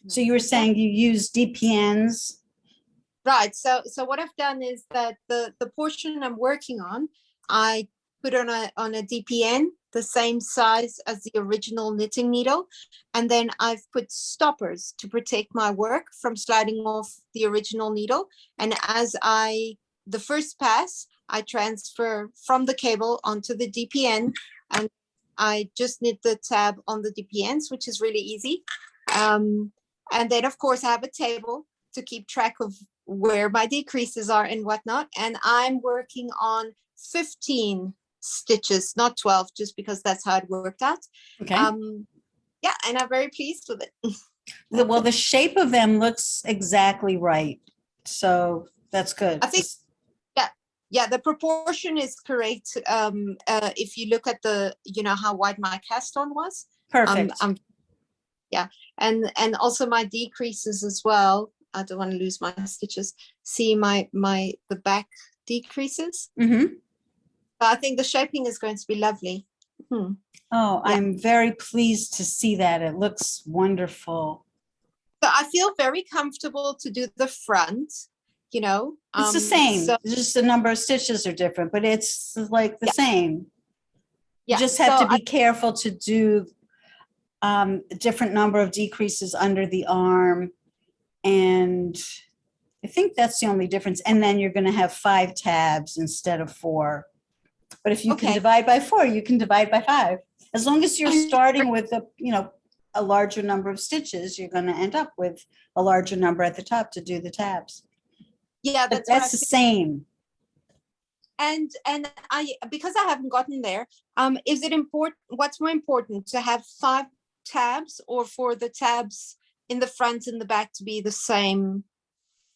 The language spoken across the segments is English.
So you were saying you use DPNs? Right. So what I've done is that the portion I'm working on, I put on a DPN, the same size as the original knitting needle. And then I've put stoppers to protect my work from sliding off the original needle. And the first pass, I transfer from the cable onto the DPN, and I just knit the tab on the DPNs, which is really easy. And then of course I have a table to keep track of where my decreases are and whatnot. And I'm working on 15 stitches, not 12, just because that's how it worked out. Okay. Yeah, and I'm very pleased with it. Well, the shape of them looks exactly right. So that's good. I think, yeah, the proportion is correct. If you look at how wide my cast on was. Perfect. Yeah, and also my decreases as well. I don't want to lose my stitches. See the back decreases. Mm-hmm. I think the shaping is going to be lovely. Oh, Yeah. I'm very pleased to see that. It looks wonderful. So I feel very comfortable to do the front, It's the same. So, just the number of stitches are different, but it's like the same. You just have to be careful to do a different number of decreases under the arm. And I think that's the only difference. And then you're going to have 5 tabs instead of 4. But if you can divide by 4, you can divide by 5. As long as you're starting with a larger number of stitches, you're going to end up with a larger number at the top to do the tabs. Yeah, that's the same. And because I haven't gotten there, is it important? What's more important, to have 5 tabs, or for the tabs in the front and the back to be the same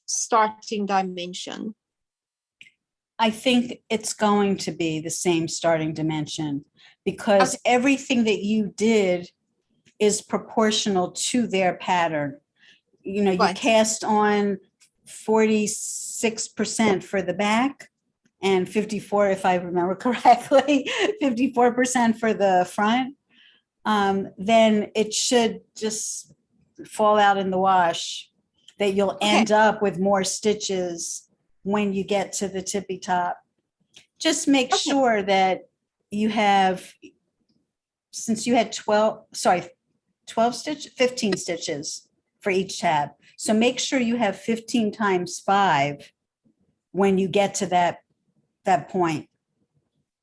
starting dimension? I think it's going to be the same starting dimension, because everything that you did is proportional to their pattern. You cast on 46% for the back and 54, if I remember correctly, 54% for the front. Then it should just fall out in the wash, that you'll end up with more stitches when you get to the tippy top. Just make sure that you have, since you had 15 stitches for each tab. So make sure you have 15 times 5 when you get to that point.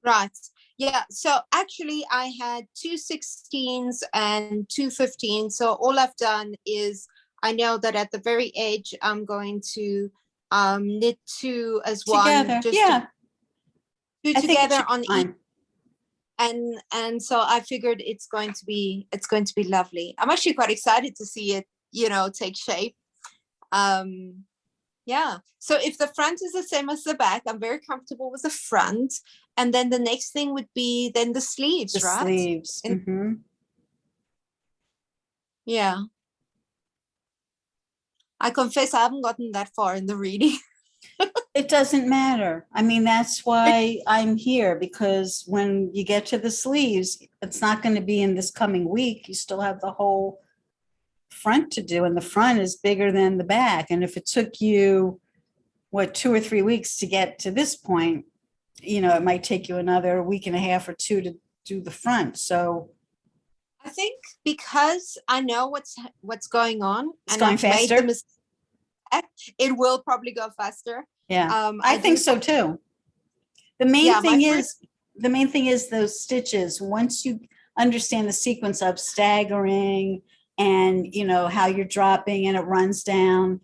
Right. Yeah. So actually I had 2 16s and 2 15s. So all I've done is, I know that at the very edge, I'm going to knit 2 as together. One. Just two together on each. And so I figured it's going to be lovely. I'm actually quite excited to see it, take shape. Yeah. So if the front is the same as the back, I'm very comfortable with the front. And then the next thing would be then the sleeves, right? Sleeves. Mm-hmm. Yeah. I confess I haven't gotten that far in the reading. It doesn't matter. I mean, that's why I'm here, because when you get to the sleeves, it's not going to be in this coming week. You still have the whole front to do, and the front is bigger than the back. And if it took you, 2 or 3 weeks to get to this point, it might take you another week and a half or 2 to do the front. So I think because I know what's going on, it's going faster. It will probably go faster. Yeah, I think so too. The main thing is those stitches. Once you understand the sequence of staggering and how you're dropping and it runs down,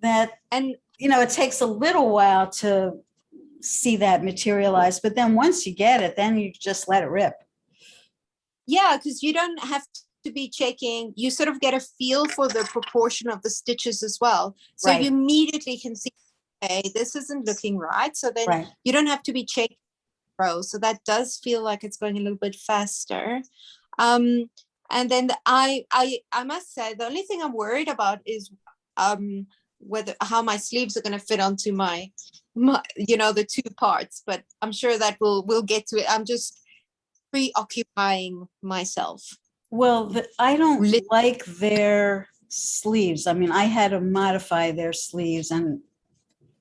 it takes a little while to see that materialize. But then once you get it, then you just let it rip. Yeah, because you don't have to be checking. You sort of get a feel for the proportion of the stitches as well. So you immediately can see, okay, this isn't looking right. So then you don't have to be checking rows. So that does feel like it's going a little bit faster. And then I must say, the only thing I'm worried about is how my sleeves are going to fit onto my the 2 parts. But I'm sure that we'll get to it. I'm just preoccupying myself. Well, I don't like their sleeves. I mean, I had to modify their sleeves, and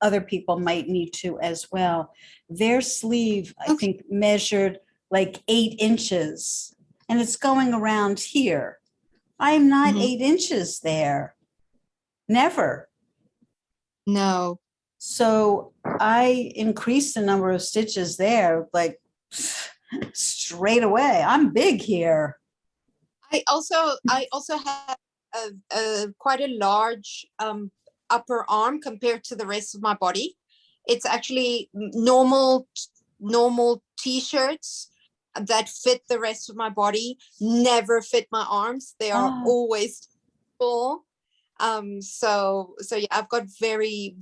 other people might need to as well. Their sleeve, I Okay. think, measured like 8 inches, and it's going around here. I'm not Mhm. 8 inches there. Never. No. So I increased the number of stitches there, like straight away. I'm big here. I also have a quite a large upper arm compared to the rest of my body. It's actually normal t-shirts that fit the rest of my body never fit my arms. They are Oh, always full. So yeah, I've got very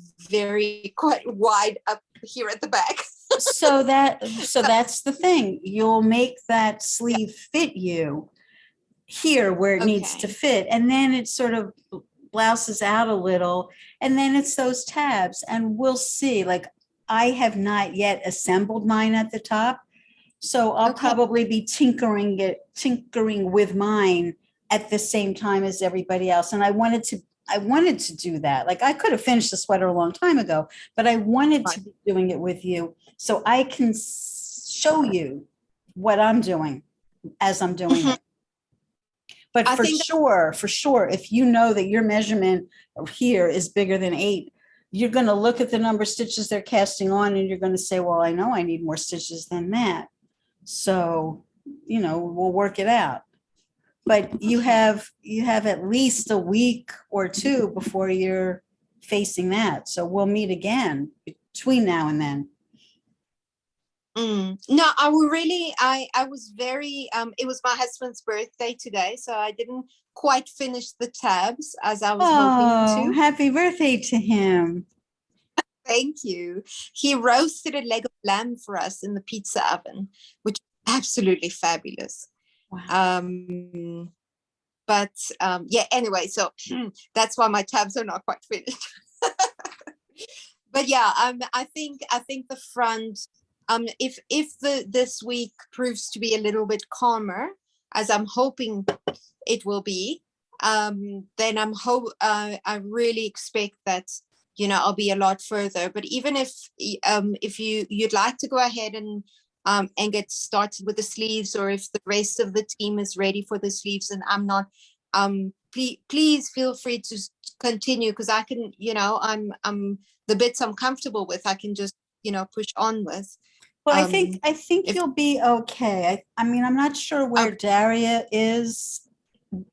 quite wide up here at the back. so that's the thing. You'll make that sleeve fit you here where it needs to Okay. fit, and then it sort of blouses out a little, and then it's those tabs, and we'll see. Like, I have not yet assembled mine at the top, so I'll Okay. probably be tinkering with mine at the same time as everybody else. And I wanted to do that. Like, I could have finished the sweater a long time ago, but I wanted to Right. be doing it with you so I can show you what I'm doing as I'm doing Mhm. it. But I think for sure, if you know that your measurement here is bigger than 8, you're going to look at the number of stitches they're casting on, and you're going to say, well, I know I need more stitches than that. So, we'll work it out. But you have at least a week or two before you're facing that. So we'll meet again between now and then. No, I was very it was my husband's birthday today, so I didn't quite finish the tabs as I was hoping Oh, to. happy birthday to him. Thank you. He roasted a leg of lamb for us in the pizza oven, which was absolutely fabulous. Wow. Um, but yeah, anyway, so that's why my tabs are not quite finished. But yeah, I think the front, if this week proves to be a little bit calmer, as I'm hoping it will be, then I really expect that I'll be a lot further. But even if you'd like to go ahead and get started with the sleeves, or if the rest of the team is ready for the sleeves and I'm not, please feel free to continue, because I can, I'm the bits I'm comfortable with, I can just push on with. Well, I think Um, I think if you'll be okay. I mean, I'm not sure where Okay, Daria is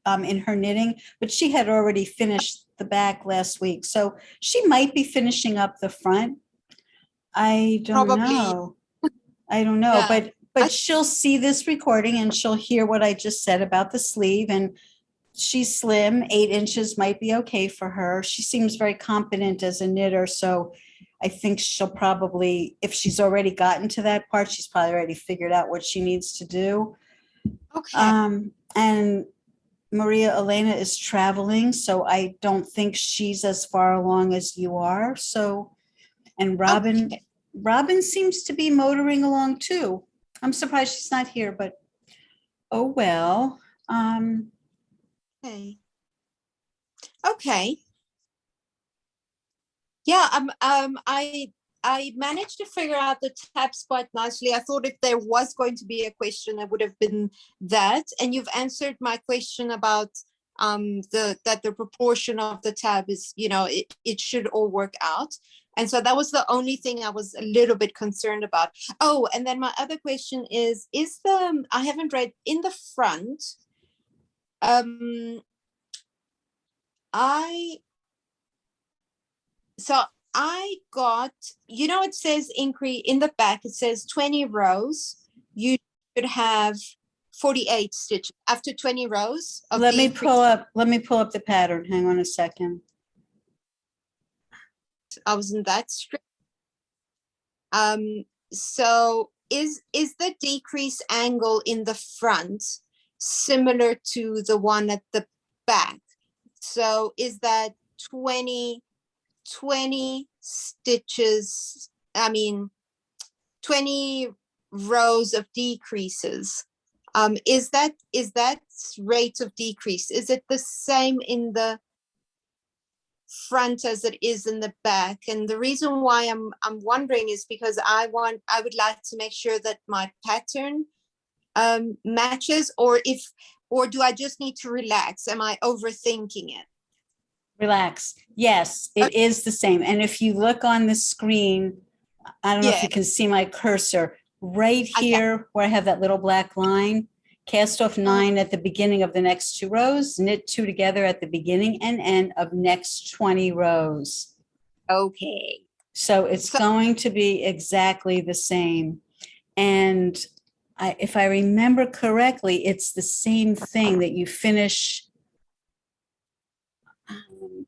in her knitting, but she had already finished the back last week. So she might be finishing up the front. I don't probably, know. I don't know, yeah. but she'll see this recording and she'll hear what I just said about the sleeve, and she's slim. 8 inches might be okay for her. She seems very competent as a knitter, so I think she'll probably, if she's already gotten to that part, she's probably already figured out what she needs to do. Okay, And Maria Elena is traveling, so I don't think she's as far along as you are. So, and okay, Robin seems to be motoring along too. I'm surprised she's not here, but oh well. Um, okay, okay. Yeah, I managed to figure out the tabs quite nicely. I thought if there was going to be a question, it would have been that. And you've answered my question about the proportion of the tab is, it should all work out. And so that was the only thing I was a little bit concerned about. Oh, and then my other question is I haven't read in the front. Um, I so I got, it says increase in the back, it says 20 rows. You should have 48 stitches after 20 rows of let the me increase. let me pull up the pattern. Hang on a second. I wasn't that strict. So is the decrease angle in the front similar to the one at the back? So is that 20 stitches, 20 rows of decreases Is that rate of decrease, is it the same in the front as it is in the back? And the reason why I'm wondering is because I would like to make sure that my pattern matches, or do I just need to relax? Am I overthinking it? Relax. Yes, it is the same. And if you look on the screen, I don't know if you can see my cursor right here where I have that little black line. Cast off 9 at the beginning of the next 2 rows, knit 2 together at the beginning and end of next 20 rows. Okay. So it's going to be exactly the same. And if I remember correctly, it's the same thing that you finish.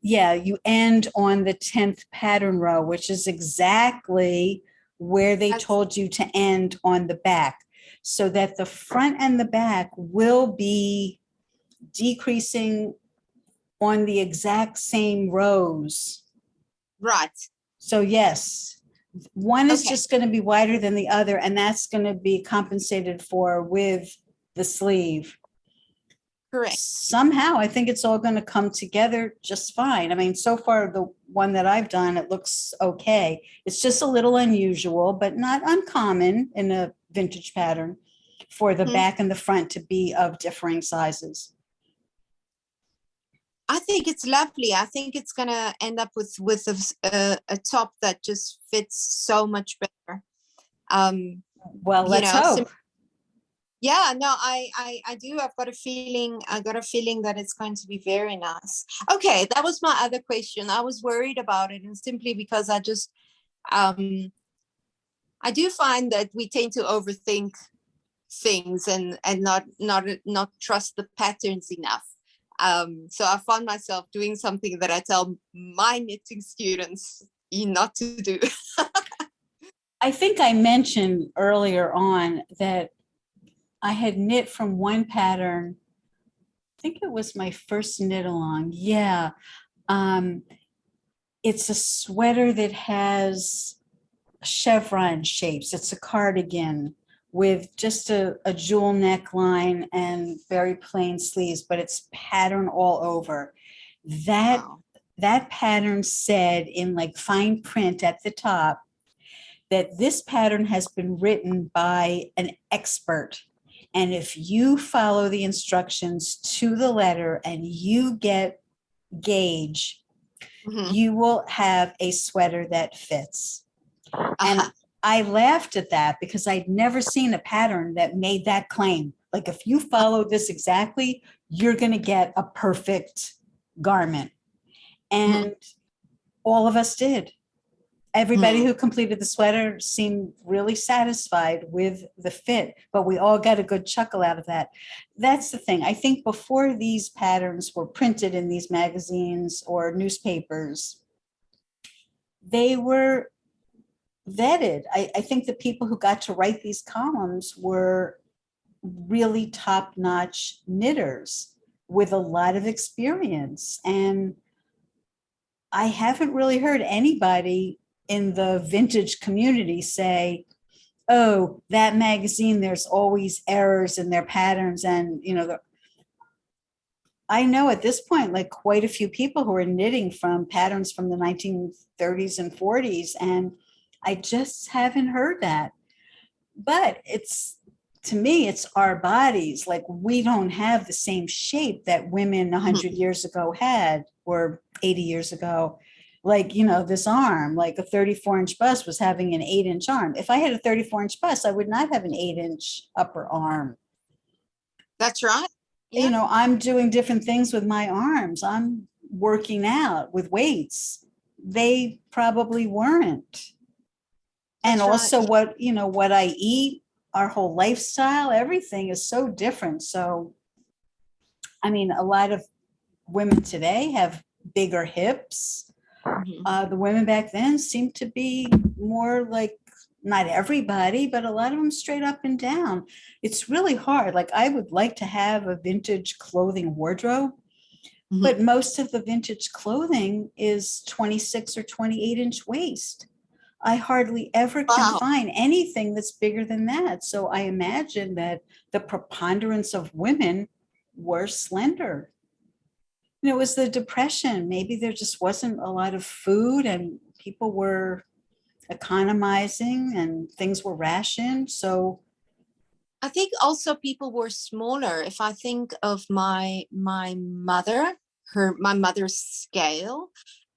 Yeah, you end on the 10th pattern row, which is exactly where they told you to end on the back, so that the front and the back will be decreasing on the exact same rows. Right. So yes, one is just going to be wider than the other, and that's going to be compensated for with the sleeve. Correct. Somehow, I think it's all going to come together just fine. I mean, so far, the one that I've done, it looks okay. It's just a little unusual, but not uncommon in a vintage pattern for the back and the front to be of differing sizes. I think it's lovely. I think it's going to end up with a top that just fits so much better. Well, let's hope. Yeah, no, I do. I've got a feeling. I got a feeling that it's going to be very nice. Okay, that was my other question. I was worried about it, and simply because I just, I do find that we tend to overthink things and not trust the patterns enough. So I found myself doing something that I tell my knitting students not to do. I think I mentioned earlier on that I had knit from one pattern. I think it was my first knit along. Yeah. It's a sweater that has chevron shapes. It's a cardigan with just a jewel neckline and very plain sleeves, but it's pattern all over. That pattern said in like fine print at the top that this pattern has been written by an expert. And if you follow the instructions to the letter and you get gauge, you will have a sweater that fits. And I laughed at that because I'd never seen a pattern that made that claim. Like, if you follow this exactly, you're going to get a perfect garment. And all of us did. Everybody who completed the sweater seemed really satisfied with the fit, but we all got a good chuckle out of that. That's the thing. I think before these patterns were printed in these magazines or newspapers, they were vetted. I think the people who got to write these columns were really top-notch knitters with a lot of experience. And I haven't really heard anybody in the vintage community say, oh, that magazine, there's always errors in their patterns. And, you know, I know at this point, like quite a few people who are knitting from patterns from the 1930s and 40s, and I just haven't heard that. But to me, it's our bodies. Like, we don't have the same shape that women 100 years ago had, or 80 years ago. Like, you know, this arm, like a 34-inch bust was having an 8-inch arm. If I had a 34-inch bust, I would not have an 8-inch upper arm. That's right. Yeah. You know, I'm doing different things with my arms. I'm working out with weights. They probably weren't. And also what I eat, our whole lifestyle, everything is so different. So, I mean, a lot of women today have bigger hips. The women back then seemed to be more like, not everybody, but a lot of them straight up and down. It's really hard. Like, I would like to have a vintage clothing wardrobe, but most of the vintage clothing is 26 or 28-inch waist. I hardly ever can Wow. find anything that's bigger than that. So I imagine that the preponderance of women were slender. It was the Depression. Maybe there just wasn't a lot of food and people were economizing and things were rationed. So I think also people were smaller. If I think of my mother, my mother's scale,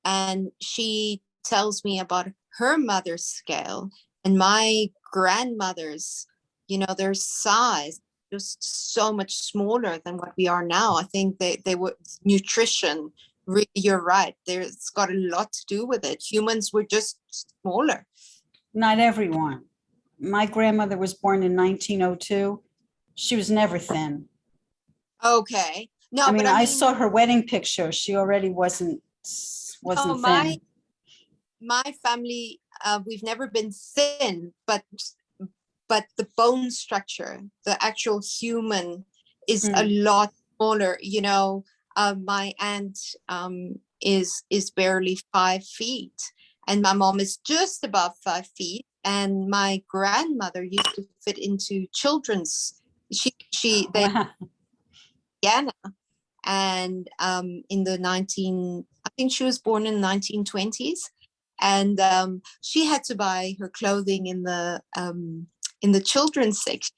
and she tells me about her mother's scale and my grandmother's, their size just so much smaller than what we are now. I think they were nutrition. Really, you're right. It's got a lot to do with it. Humans were just smaller. not everyone. My grandmother was born in 1902. She was never thin. Okay. No, I mean, but I saw her wedding picture. She already wasn't oh, thin. my family, we've never been thin, but the bone structure, the actual human, is a lot smaller. My aunt is barely 5 feet, and my mom is just above 5 feet. And my grandmother used to fit into children's. They Wow. Anna, and in the I think she was born in the 1920s, and she had to buy her clothing in the children's section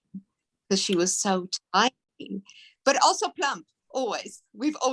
because she was so tiny, but also plump. Always, we've always